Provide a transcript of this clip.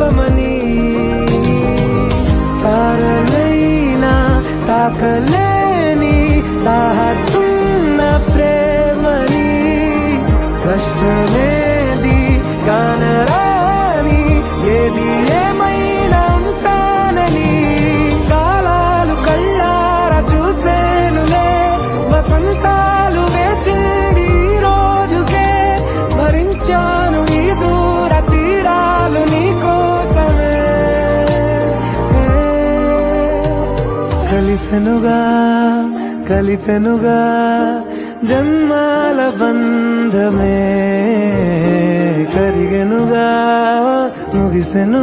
రూపమని తారలైనా తాకలేని తాహతున్న ప్రేమని కష్టమేది కానరాని ఏది ఏమైనా ఉంటానని కాలాలు కళ్ళారా చూసేనులే వసంతాలు వేచిండి రోజుకే భరించాను ఈ దూర తీరాలు నీకోసమే కలిపెనుగా జన్మాల బంధమే కరిగెనుగా ముగిసెను